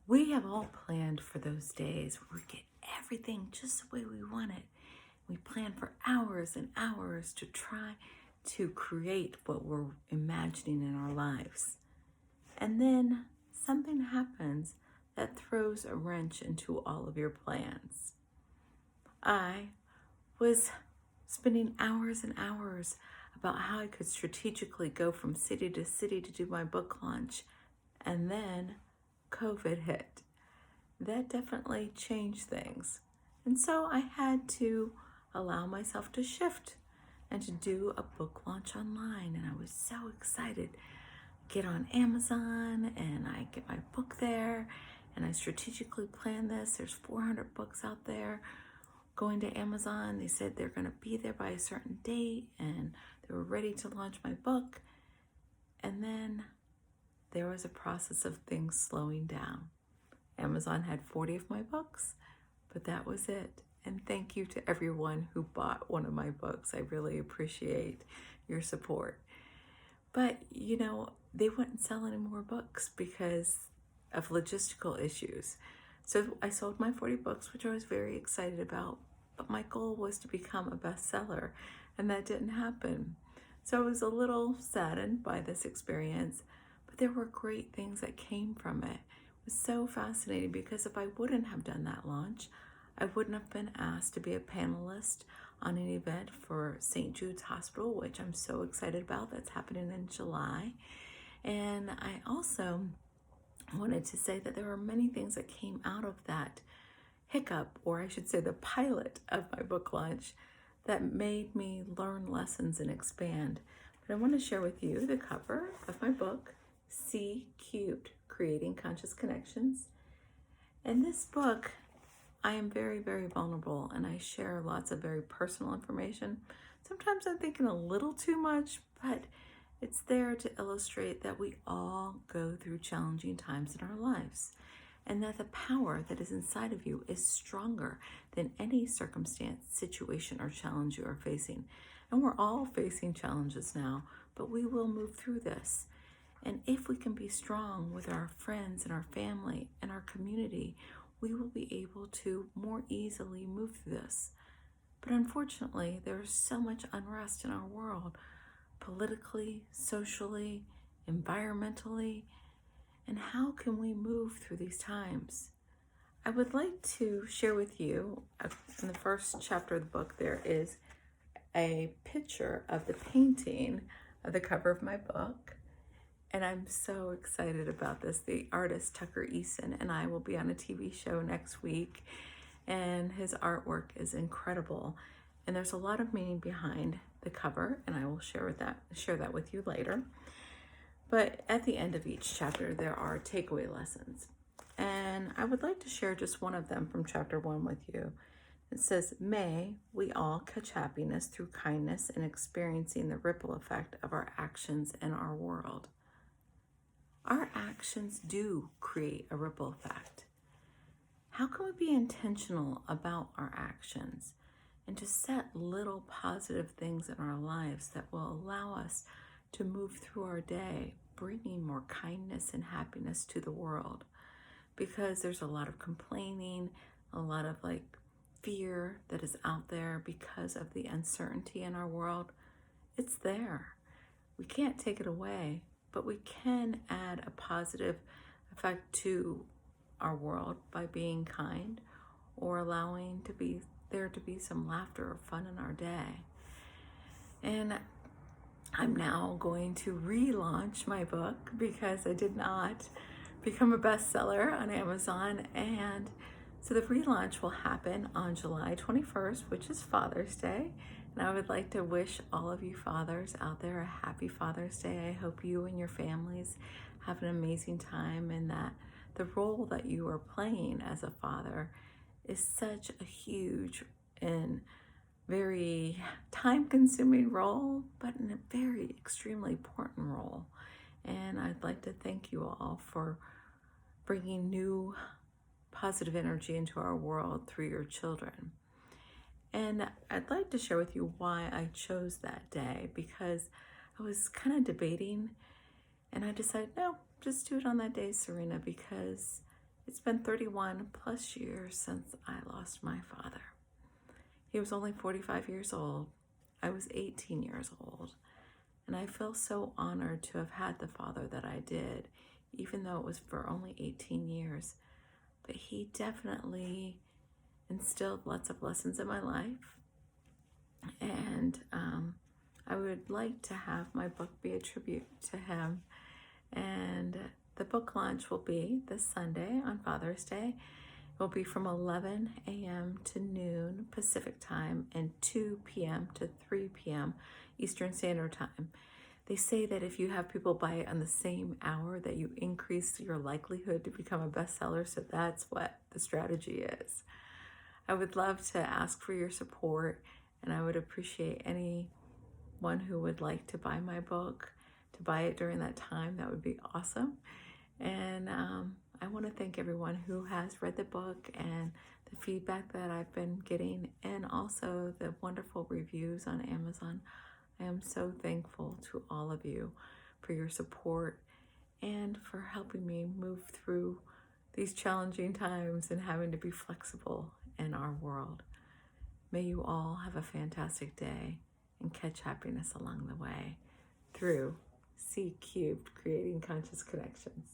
We have all planned for those days where we get everything just the way we want it. We plan for hours and hours to try to create what we're imagining in our lives. And then something happens that throws a wrench into all of your plans. I was spending hours and hours about how I could strategically go from city to city to do my book launch. And then COVID hit. That definitely changed things. And so I had to allow myself to shift and to do a book launch online. And I was so excited. Get on Amazon and I get my book there. And I strategically planned this. There's 400 books out there going to Amazon. They said they're going to be there by a certain date and they were ready to launch my book. And then there was a process of things slowing down. Amazon had 40 of my books, but that was it. And thank you to everyone who bought one of my books. I really appreciate your support. But, they wouldn't sell any more books because of logistical issues. So I sold my 40 books, which I was very excited about. But my goal was to become a bestseller, and that didn't happen. So I was a little saddened by this experience, but there were great things that came from it. It was so fascinating because if I wouldn't have done that launch, I wouldn't have been asked to be a panelist on an event for St. Jude's Hospital, which I'm so excited about. That's happening in July. And I also wanted to say that there were many things that came out of that hiccup, or I should say the pilot of my book launch, that made me learn lessons and expand. But I want to share with you the cover of my book, C Cubed, Creating Conscious Connections. In this book, I am very, very vulnerable and I share lots of very personal information. Sometimes I'm thinking a little too much, but it's there to illustrate that we all go through challenging times in our lives and that the power that is inside of you is stronger than any circumstance, situation, or challenge you are facing. And we're all facing challenges now, but we will move through this. And if we can be strong with our friends and our family and our community, we will be able to more easily move through this. But unfortunately, there is so much unrest in our world, politically, socially, environmentally, and how can we move through these times? I would like to share with you, in the first chapter of the book, there is a picture of the painting of the cover of my book. And I'm so excited about this. The artist Tucker Eason and I will be on a TV show next week, and his artwork is incredible. And there's a lot of meaning behind the cover, and I will share that with you later. But at the end of each chapter, there are takeaway lessons. And I would like to share just one of them from chapter 1 with you. It says, "May we all catch happiness through kindness and experiencing the ripple effect of our actions in our world." Our actions do create a ripple effect. How can we be intentional about our actions and to set little positive things in our lives that will allow us to move through our day, bringing more kindness and happiness to the world? Because there's a lot of complaining, a lot of fear that is out there because of the uncertainty in our world. It's there. We can't take it away, but we can add a positive effect to our world by being kind or allowing there to be some laughter or fun in our day. And I'm now going to relaunch my book because I did not become a bestseller on Amazon. And so the relaunch will happen on July 21st, which is Father's Day. And I would like to wish all of you fathers out there a happy Father's Day. I hope you and your families have an amazing time, and that the role that you are playing as a father is such a huge and very time-consuming role, but in a very extremely important role. And I'd like to thank you all for bringing new positive energy into our world through your children. And I'd like to share with you why I chose that day, because I was kind of debating and I decided, no, just do it on that day, Serena, because It's been 31 plus years since I lost my father. He was only 45 years old. I was 18 years old. And I feel so honored to have had the father that I did, even though it was for only 18 years. But he definitely instilled lots of lessons in my life. And I would like to have my book be a tribute to him. And the book launch will be this Sunday on Father's Day. It will be from 11 a.m. to noon Pacific time and 2 p.m. to 3 p.m. Eastern Standard Time. They say that if you have people buy it on the same hour, that you increase your likelihood to become a bestseller. So that's what the strategy is. I would love to ask for your support, and I would appreciate anyone who would like to buy my book, to buy it during that time. That would be awesome. And I want to thank everyone who has read the book and the feedback that I've been getting, and also the wonderful reviews on Amazon. I am so thankful to all of you for your support and for helping me move through these challenging times and having to be flexible in our world. May you all have a fantastic day and catch happiness along the way through C Cubed, Creating Conscious Connections.